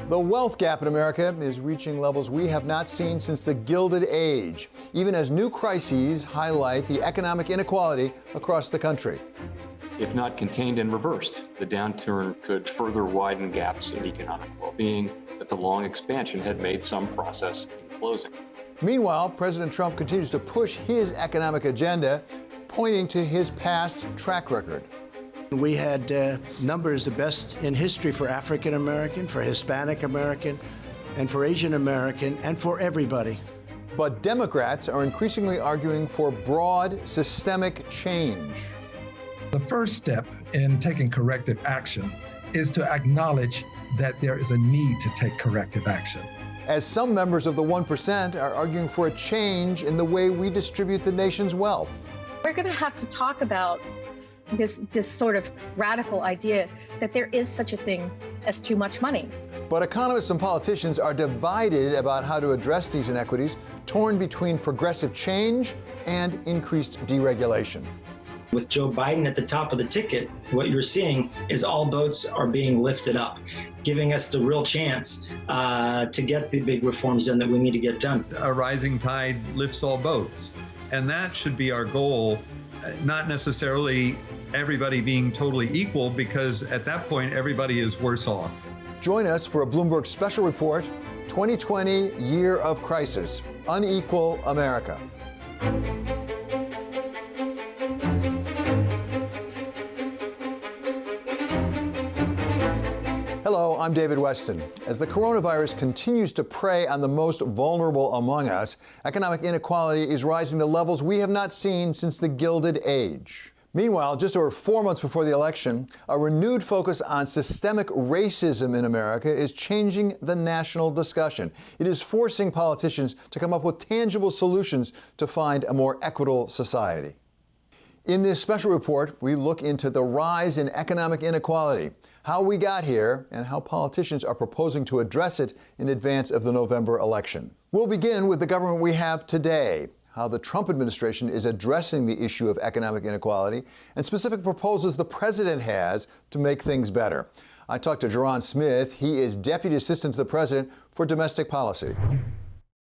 The wealth gap in America is reaching levels we have not seen since the Gilded Age, even as new crises highlight the economic inequality across the country. If not contained and reversed, the downturn could further widen gaps in economic well-being that the long expansion had made some process in closing. Meanwhile, President Trump continues to push his economic agenda, pointing to his past track record. We had numbers the best in history for African American, for Hispanic American, and for Asian American, and for everybody. But Democrats are increasingly arguing for broad systemic change. The first step in taking corrective action is to acknowledge that there is a need to take corrective action. As some members of the 1% are arguing for a change in the way we distribute the nation's wealth. We're going to have to talk about this sort of radical idea that there is such a thing as too much money. But economists and politicians are divided about how to address these inequities, torn between progressive change and increased deregulation. With Joe Biden at the top of the ticket, what you're seeing is all boats are being lifted up, giving us the real chance to get the big reforms done that we need to get done. A rising tide lifts all boats, and that should be our goal, not necessarily everybody being totally equal, because at that point, everybody is worse off. Join us for a Bloomberg Special Report, 2020 Year of Crisis, Unequal America. Hello, I'm David Westin. As the coronavirus continues to prey on the most vulnerable among us, economic inequality is rising to levels we have not seen since the Gilded Age. Meanwhile, just over 4 months before the election, a renewed focus on systemic racism in America is changing the national discussion. It is forcing politicians to come up with tangible solutions to find a more equitable society. In this special report, we look into the rise in economic inequality, how we got here, and how politicians are proposing to address it in advance of the November election. We'll begin with the government we have today, how the Trump administration is addressing the issue of economic inequality, and specific proposals the president has to make things better. I talked to Jul.03 Smith. He is Deputy Assistant to the President for Domestic Policy.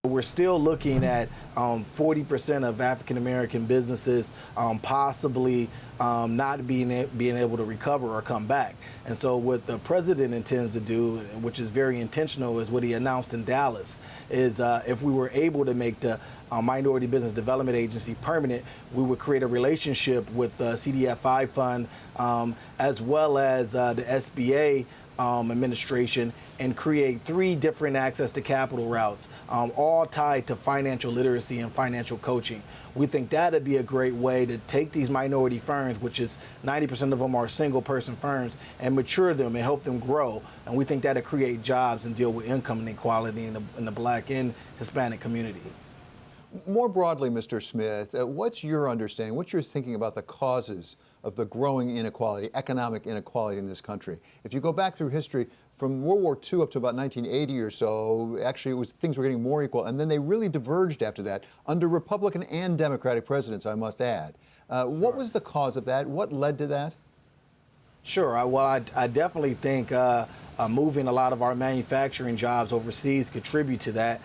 We're still looking at 40% of African-American businesses possibly not being able to recover or come back. And so what the president intends to do, which is very intentional, is what he announced in Dallas, is if we were able to make the Minority Business Development Agency permanent, we would create a relationship with the CDFI fund as well as the SBA administration, and create 3 different access to capital routes, all tied to financial literacy and financial coaching. We think that'd be a great way to take these minority firms, which is 90% of them are single person firms, and mature them and help them grow. And we think that'd create jobs and deal with income inequality in the Black and Hispanic community. More broadly, Mr. Smith, what's your understanding, what's your thinking about the causes of the growing inequality, economic inequality in this country? If you go back through history, from World War II up to about 1980 or so, actually things were getting more equal, and then they really diverged after that, under Republican and Democratic presidents, I must add. What was the cause of that? What led to that? Sure. Well, I definitely think moving a lot of our manufacturing jobs overseas contribute to that.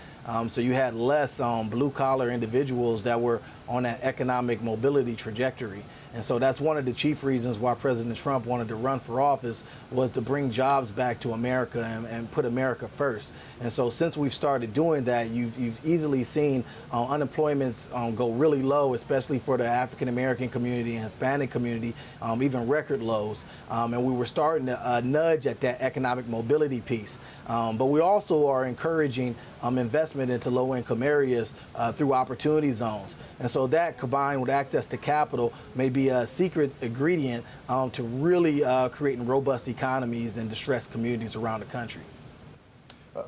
So you had less blue-collar individuals that were on that economic mobility trajectory. And so that's one of the chief reasons why President Trump wanted to run for office, was to bring jobs back to America and put America first. And so since we've started doing that, you've easily seen unemployments go really low, especially for the African-American community and Hispanic community, even record lows. And we were starting to nudge at that economic mobility piece. But we also are encouraging investment into low-income areas through opportunity zones. And so that, combined with access to capital, may be a secret ingredient to really creating robust economies in distressed communities around the country.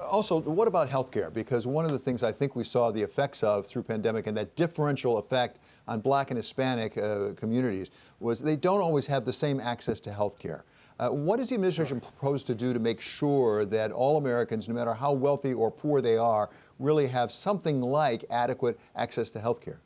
Also, what about healthcare? Because one of the things I think we saw the effects of through pandemic, and that differential effect on Black and Hispanic communities, was they don't always have the same access to healthcare. What does the administration propose to do to make sure that all Americans, no matter how wealthy or poor they are, really have something like adequate access to health care?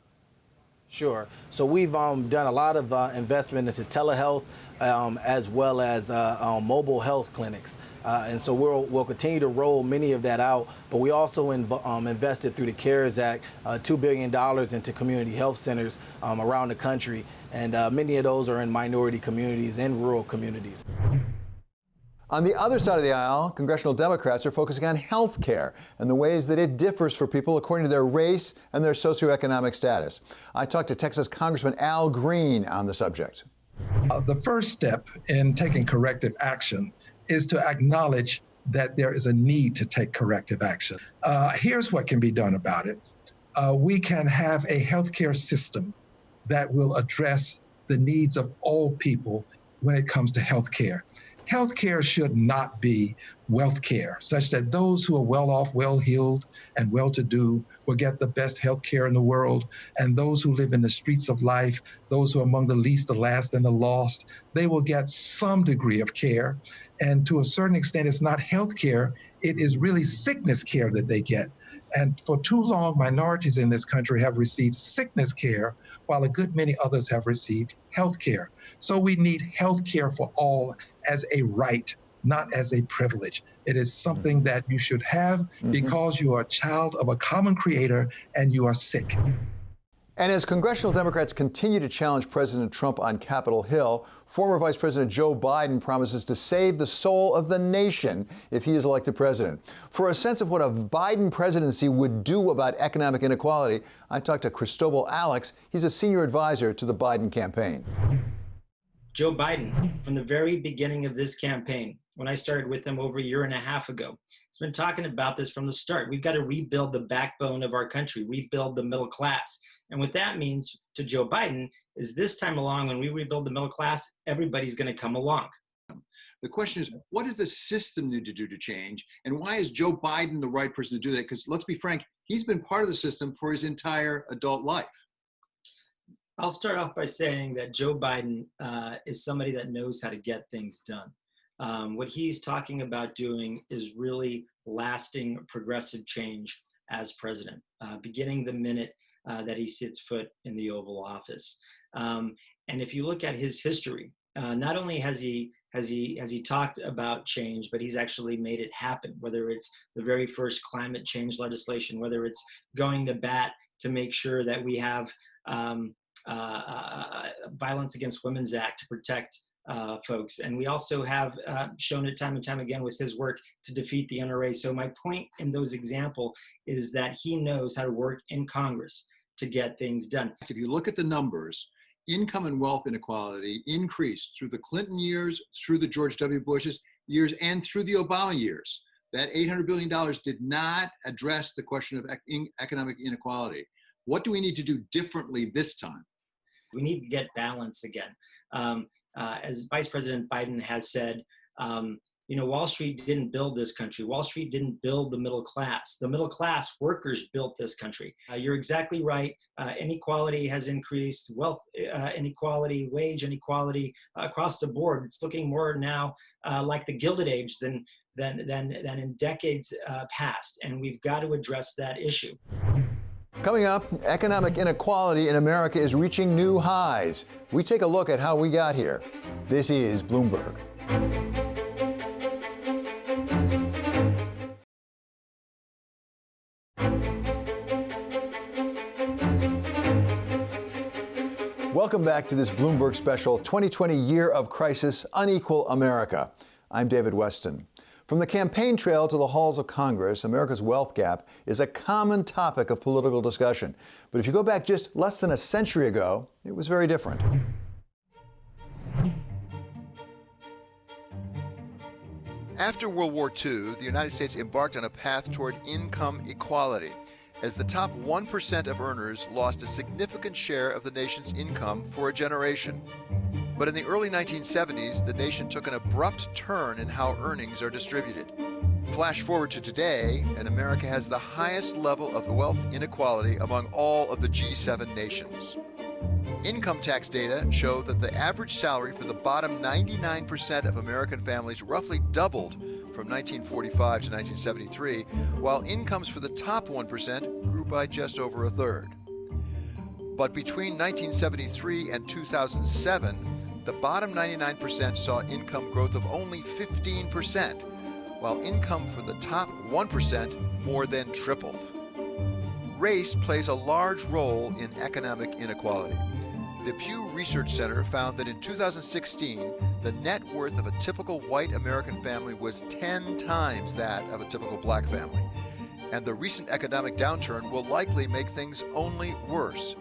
Sure. So we've done a lot of investment into telehealth as well as mobile health clinics. And so we'll continue to roll many of that out. But we also invested through the CARES Act $2 billion into community health centers around the country. And many of those are in minority communities and rural communities. On the other side of the aisle, congressional Democrats are focusing on health care and the ways that it differs for people according to their race and their socioeconomic status. I talked to Texas Congressman Al Green on the subject. The first step in taking corrective action is to acknowledge that there is a need to take corrective action. Here's what can be done about it. We can have a healthcare system that will address the needs of all people when it comes to healthcare. Healthcare should not be wealth care, such that those who are well off, well-heeled, and well-to-do will get the best healthcare in the world, and those who live in the streets of life, those who are among the least, the last, and the lost, they will get some degree of care. And to a certain extent, it's not healthcare, it is really sickness care that they get. And for too long, minorities in this country have received sickness care, while a good many others have received health care. So we need health care for all as a right, not as a privilege. It is something that you should have because you are a child of a common creator and you are sick. And as congressional Democrats continue to challenge President Trump on Capitol Hill, former Vice President Joe Biden promises to save the soul of the nation if he is elected president. For a sense of what a Biden presidency would do about economic inequality, I talked to Cristobal Alex. He's a senior advisor to the Biden campaign. Joe Biden, from the very beginning of this campaign, when I started with him over a year and a half ago, he's been talking about this from the start. We've got to rebuild the backbone of our country, rebuild the middle class. And what that means to Joe Biden is this time along, when we rebuild the middle class, everybody's going to come along. The question is, what does the system need to do to change? And why is Joe Biden the right person to do that? Because let's be frank, he's been part of the system for his entire adult life. I'll start off by saying that Joe Biden is somebody that knows how to get things done. What he's talking about doing is really lasting progressive change as president, beginning the minute that he sets foot in the Oval Office. And if you look at his history, not only has he talked about change, but he's actually made it happen, whether it's the very first climate change legislation, whether it's going to bat to make sure that we have Violence Against Women's Act to protect folks. And we also have shown it time and time again with his work to defeat the NRA. So my point in those examples is that he knows how to work in Congress to get things done. If you look at the numbers, income and wealth inequality increased through the Clinton years, through the George W. Bush's years, and through the Obama years. That $800 billion did not address the question of economic inequality. What do we need to do differently this time? We need to get balance again. As Vice President Biden has said, Wall Street didn't build this country. Wall Street didn't build the middle class. The middle class workers built this country. You're exactly right. Inequality has increased, wealth inequality, wage inequality across the board. It's looking more now like the Gilded Age than in decades past. And we've got to address that issue. Coming up, economic inequality in America is reaching new highs. We take a look at how we got here. This is Bloomberg. Welcome back to this Bloomberg Special 2020 Year of Crisis, Unequal America. I'm David Westin. From the campaign trail to the halls of Congress, America's wealth gap is a common topic of political discussion. But if you go back just less than a century ago, it was very different. After World War II, the United States embarked on a path toward income equality, as the top 1% of earners lost a significant share of the nation's income for a generation. But in the early 1970s, the nation took an abrupt turn in how earnings are distributed. Flash forward to today, and America has the highest level of wealth inequality among all of the G7 nations. Income tax data show that the average salary for the bottom 99% of American families roughly doubled from 1945 to 1973, while incomes for the top 1% grew by just over a third. But between 1973 and 2007, the bottom 99% saw income growth of only 15%, while income for the top 1% more than tripled. Race plays a large role in economic inequality. The Pew Research Center found that in 2016, the net worth of a typical white American family was 10 times that of a typical black family. And the recent economic downturn will likely make things only worse.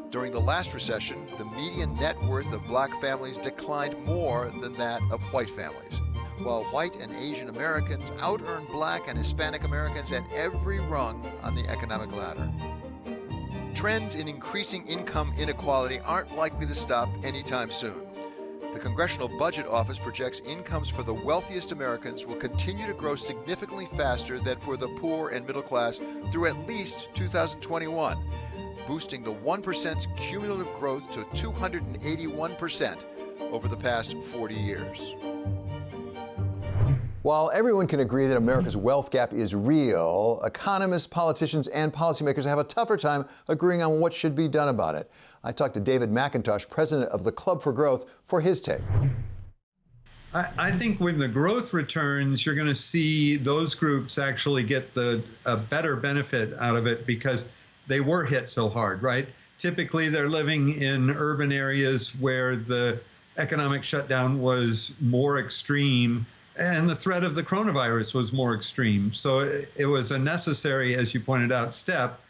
During the last recession, the median net worth of black families declined more than that of white families, while white and Asian Americans out-earned black and Hispanic Americans at every rung on the economic ladder. Trends in increasing income inequality aren't likely to stop anytime soon. The Congressional Budget Office projects incomes for the wealthiest Americans will continue to grow significantly faster than for the poor and middle class through at least 2021, boosting the 1%'s cumulative growth to 281% over the past 40 years. While everyone can agree that America's wealth gap is real, economists, politicians, and policymakers have a tougher time agreeing on what should be done about it. I talked to David McIntosh, president of the Club for Growth, for his take. I think when the growth returns, you're going to see those groups actually get a better benefit out of it because they were hit so hard, right? Typically, they're living in urban areas where the economic shutdown was more extreme and the threat of the coronavirus was more extreme. So it was a necessary, as you pointed out, step.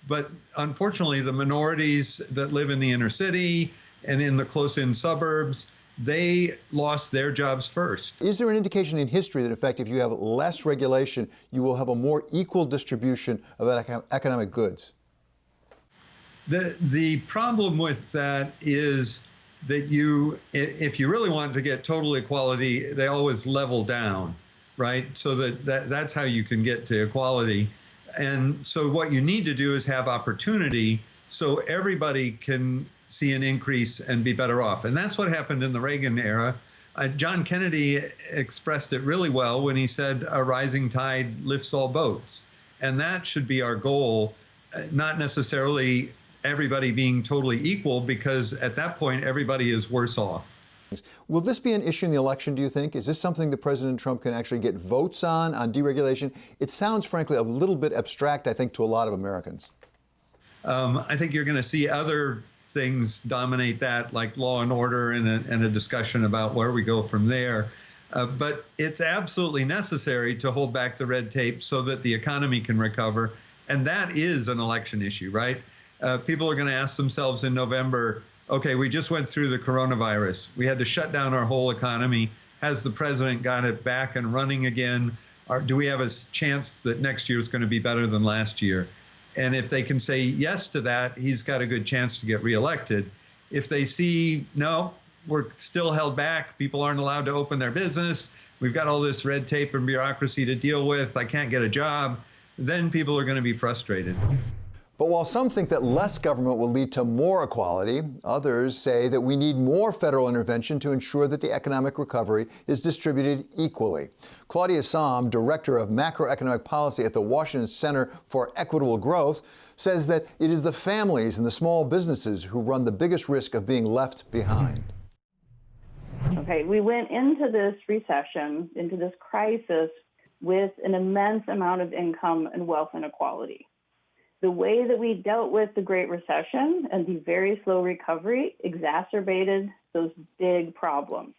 But unfortunately, the minorities that live in the inner city and in the close-in suburbs, they lost their jobs first. Is there an indication in history that, in fact, if you have less regulation, you will have a more equal distribution of economic goods? The problem with that is that if you really want to get total equality, they always level down, right? So that's how you can get to equality. And so what you need to do is have opportunity so everybody can see an increase and be better off. And that's what happened in the Reagan era. John Kennedy expressed it really well when he said, a rising tide lifts all boats. And that should be our goal, not necessarily everybody being totally equal, because at that point, everybody is worse off. Will this be an issue in the election, do you think? Is this something that President Trump can actually get votes on deregulation? It sounds, frankly, a little bit abstract, I think, to a lot of Americans. I think you're going to see other things dominate that, like law and order and a discussion about where we go from there. But it's absolutely necessary to hold back the red tape so that the economy can recover. And that is an election issue, right? People are going to ask themselves in November, okay, we just went through the coronavirus. We had to shut down our whole economy. Has the president got it back and running again? Or do we have a chance that next year is going to be better than last year? And if they can say yes to that, he's got a good chance to get reelected. If they see, no, we're still held back, people aren't allowed to open their business, we've got all this red tape and bureaucracy to deal with, I can't get a job, then people are going to be frustrated. But while some think that less government will lead to more equality, others say that we need more federal intervention to ensure that the economic recovery is distributed equally. Claudia Sahm, Director of Macroeconomic Policy at the Washington Center for Equitable Growth, says that it is the families and the small businesses who run the biggest risk of being left behind. Okay, we went into this recession, into this crisis, with an immense amount of income and wealth inequality. The way that we dealt with the Great Recession and the very slow recovery exacerbated those big problems.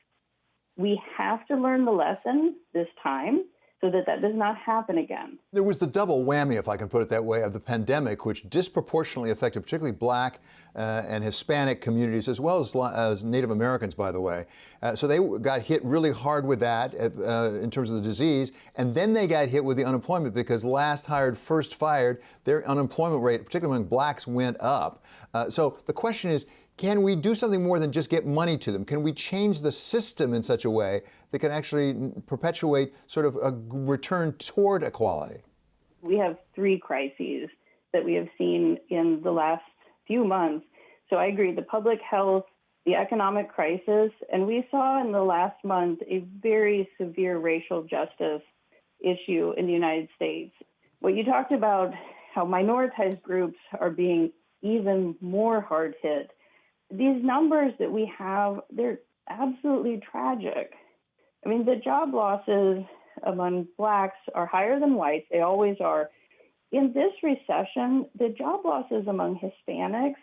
We have to learn the lesson this time so that that does not happen again. There was the double whammy, if I can put it that way, of the pandemic, which disproportionately affected particularly Black and Hispanic communities, as well as Native Americans, by the way. So they got hit really hard with that in terms of the disease, and then they got hit with the unemployment because last hired, first fired, their unemployment rate, particularly among Blacks, went up. So the question is, can we do something more than just get money to them? Can we change the system in such a way that can actually perpetuate sort of a return toward equality? We have three crises that we have seen in the last few months. So I agree, the public health, the economic crisis, and we saw in the last month a very severe racial justice issue in the United States. What you talked about, how minoritized groups are being even more hard hit. These numbers that we have, they're absolutely tragic. I mean, the job losses among Blacks are higher than whites. They always are. In this recession, the job losses among Hispanics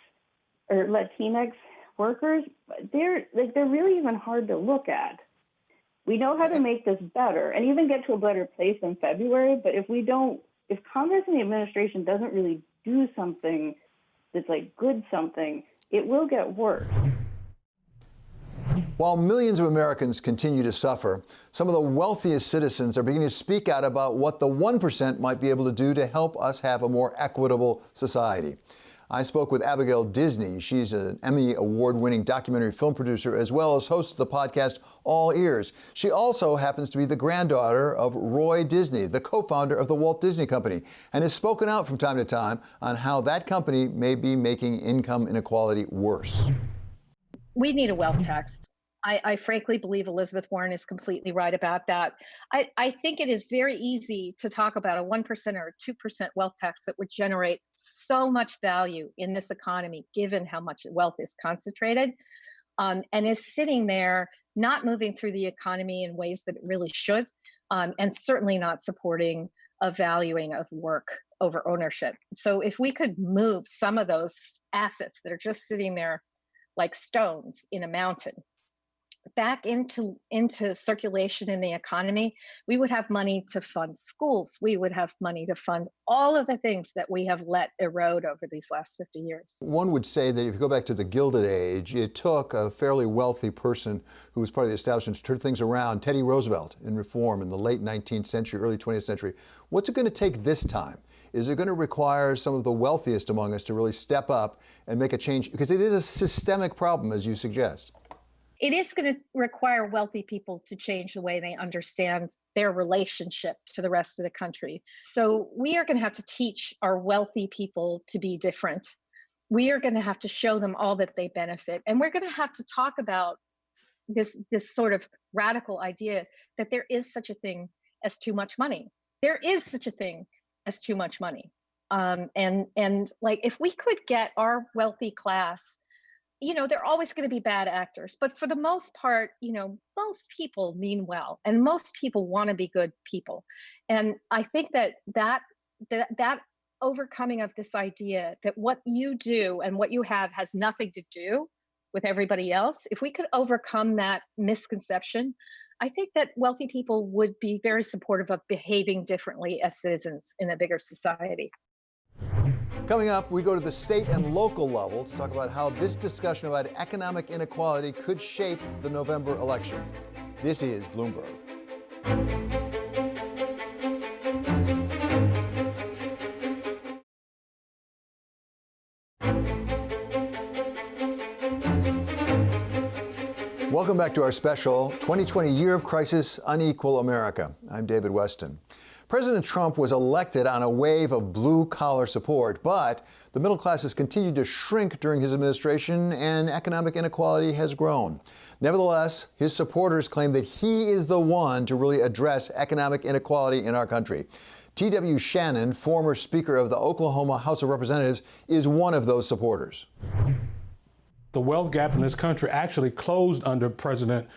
or Latinx workers, they're really even hard to look at. We know how to make this better and even get to a better place in February, but if Congress and the administration doesn't really do something that's like good something, it will get worse. While millions of Americans continue to suffer, some of the wealthiest citizens are beginning to speak out about what the 1% might be able to do to help us have a more equitable society. I spoke with Abigail Disney. She's an Emmy award-winning documentary film producer as well as host of the podcast All Ears. She also happens to be the granddaughter of Roy Disney, the co-founder of the Walt Disney Company, and has spoken out from time to time on how that company may be making income inequality worse. We need a wealth tax. I frankly believe Elizabeth Warren is completely right about that. I think it is very easy to talk about a 1% or a 2% wealth tax that would generate so much value in this economy, given how much wealth is concentrated, and is sitting there not moving through the economy in ways that it really should, and certainly not supporting a valuing of work over ownership. So if we could move some of those assets that are just sitting there like stones in a mountain back into circulation in the economy, we would have money to fund schools. We would have money to fund all of the things that we have let erode over these last 50 years. One would say that if you go back to the Gilded Age, it took a fairly wealthy person who was part of the establishment to turn things around. Teddy Roosevelt in reform in the late 19th century, early 20th century. What's it going to take this time? Is it going to require some of the wealthiest among us to really step up and make a change? Because it is a systemic problem, as you suggest. It is going to require wealthy people to change the way they understand their relationship to the rest of the country. So we are going to have to teach our wealthy people to be different. We are going to have to show them all that they benefit. And we're going to have to talk about this sort of radical idea that there is such a thing as too much money. There is such a thing as too much money. And like, if we could get our wealthy class, they're always going to be bad actors, but for the most part, most people mean well, and most people want to be good people. And I think that overcoming of this idea that what you do and what you have has nothing to do with everybody else, if we could overcome that misconception, I think that wealthy people would be very supportive of behaving differently as citizens in a bigger society. Coming up, we go to the state and local level to talk about how this discussion about economic inequality could shape the November election. This is Bloomberg. Welcome back to our special 2020 Year of Crisis, Unequal America. I'm David Westin. President Trump was elected on a wave of blue-collar support, but the middle class has continued to shrink during his administration and economic inequality has grown. Nevertheless, his supporters claim that he is the one to really address economic inequality in our country. T.W. Shannon, former Speaker of the Oklahoma House of Representatives, is one of those supporters. The wealth gap in this country actually closed under President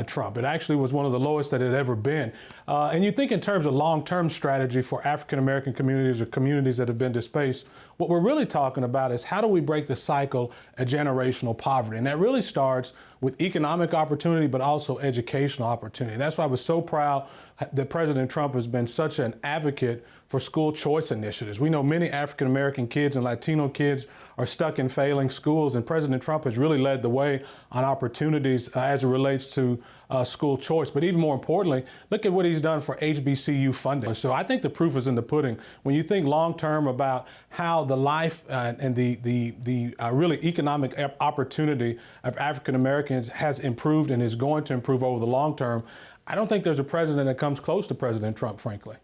Trump. It actually was one of the lowest that it had ever been. And you think in terms of long-term strategy for African-American communities or communities that have been displaced, what we're really talking about is how do we break the cycle of generational poverty? And that really starts with economic opportunity, but also educational opportunity. That's why I was so proud that President Trump has been such an advocate for school choice initiatives. We know many African-American kids and Latino kids are stuck in failing schools, and President Trump has really led the way on opportunities as it relates to school choice. But even more importantly, look at what he's done for HBCU funding. So I think the proof is in the pudding. When you think long-term about how the life and the really economic opportunity of African-Americans has improved and is going to improve over the long term, I don't think there's a president that comes close to President Trump, frankly.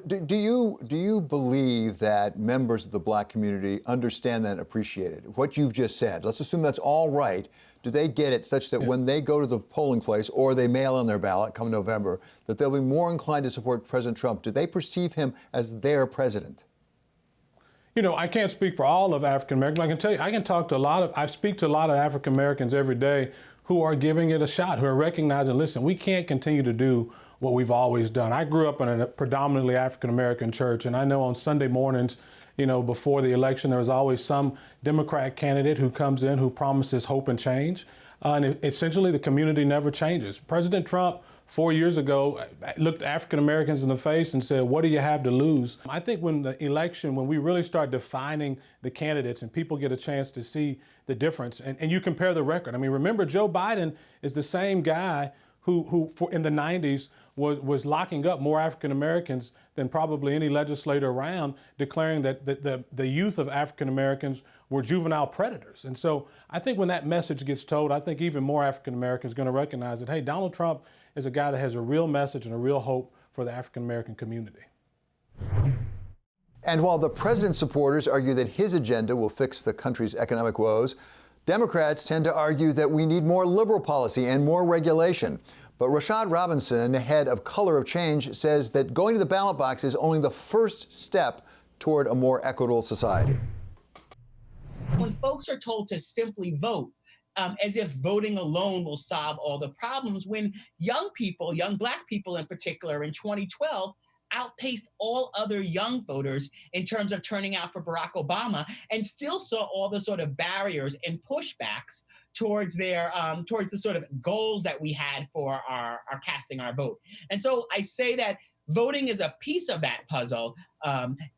Do you believe that members of the black community understand that and appreciate it? What you've just said, let's assume that's all right. Do they get it such that when they go to the polling place or they mail in their ballot come November, that they'll be more inclined to support President Trump? Do they perceive him as their president? I can't speak for all of African Americans. I can tell you, I speak to a lot of African Americans every day who are giving it a shot, who are recognizing, listen, we can't continue to do what we've always done. I grew up in a predominantly African-American church, and I know on Sunday mornings, before the election, there was always some Democrat candidate who comes in who promises hope and change. And essentially, the community never changes. President Trump, 4 years ago, looked African Americans in the face and said, what do you have to lose? I think when the election, when we really start defining the candidates and people get a chance to see the difference, and you compare the record. I mean, remember, Joe Biden is the same guy who in the 90s was locking up more African Americans than probably any legislator around, declaring that the youth of African Americans were juvenile predators. And so I think when that message gets told, I think even more African Americans are going to recognize that, hey, Donald Trump is a guy that has a real message and a real hope for the African American community. And while the president's supporters argue that his agenda will fix the country's economic woes, Democrats tend to argue that we need more liberal policy and more regulation. But Rashad Robinson, head of Color of Change, says that going to the ballot box is only the first step toward a more equitable society. When folks are told to simply vote, as if voting alone will solve all the problems, when young people, young Black people in particular, in 2012, outpaced all other young voters in terms of turning out for Barack Obama, and still saw all the sort of barriers and pushbacks towards their towards the sort of goals that we had for our casting our vote. And so I say that voting is a piece of that puzzle.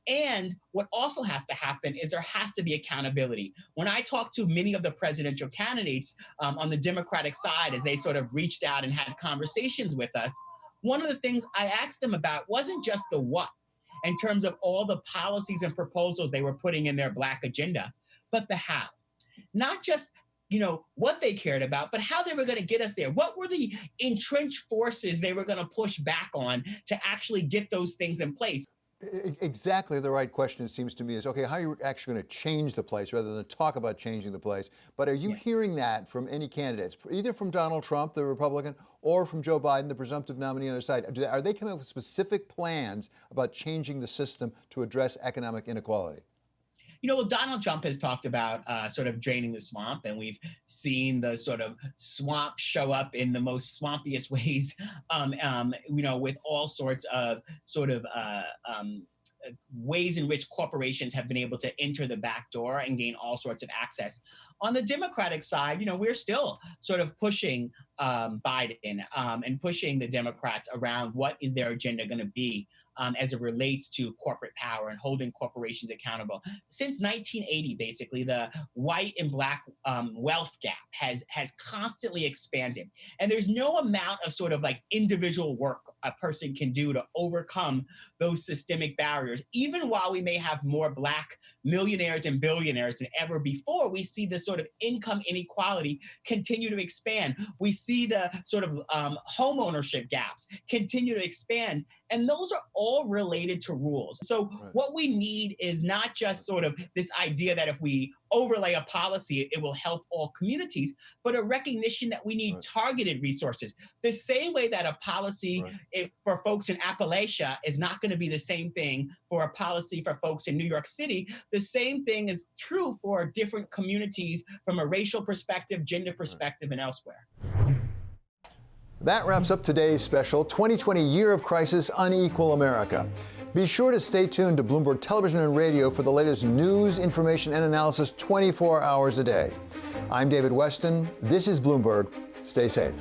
And what also has to happen is there has to be accountability. When I talk to many of the presidential candidates on the Democratic side, as they sort of reached out and had conversations with us, one of the things I asked them about wasn't just the what, in terms of all the policies and proposals they were putting in their Black agenda, but the how. Not just what they cared about, but how they were going to get us there. What were the entrenched forces they were going to push back on to actually get those things in place? Exactly the right question, it seems to me, is, okay, how are you actually going to change the place rather than talk about changing the place? But are you hearing that from any candidates, either from Donald Trump, the Republican, or from Joe Biden, the presumptive nominee on the other side? Are they coming up with specific plans about changing the system to address economic inequality? Well, Donald Trump has talked about sort of draining the swamp, and we've seen the sort of swamp show up in the most swampiest ways, with all sorts of sort of ways in which corporations have been able to enter the back door and gain all sorts of access. On the Democratic side, we're still sort of pushing Biden and pushing the Democrats around what is their agenda going to be as it relates to corporate power and holding corporations accountable. Since 1980, basically, the white and Black wealth gap has constantly expanded. And there's no amount of sort of like individual work a person can do to overcome those systemic barriers. Even while we may have more Black millionaires and billionaires than ever before, we see this sort of income inequality continue to expand. We see the sort of home ownership gaps continue to expand. And those are all related to rules. So what we need is not just sort of this idea that if we overlay a policy, it will help all communities, but a recognition that we need targeted resources. The same way that a policy for folks in Appalachia is not going to be the same thing for a policy for folks in New York City, the same thing is true for different communities from a racial perspective, gender perspective, and elsewhere. That wraps up today's special 2020 Year of Crisis, Unequal America. Be sure to stay tuned to Bloomberg Television and Radio for the latest news, information, and analysis 24 hours a day. I'm David Westin. This is Bloomberg. Stay safe.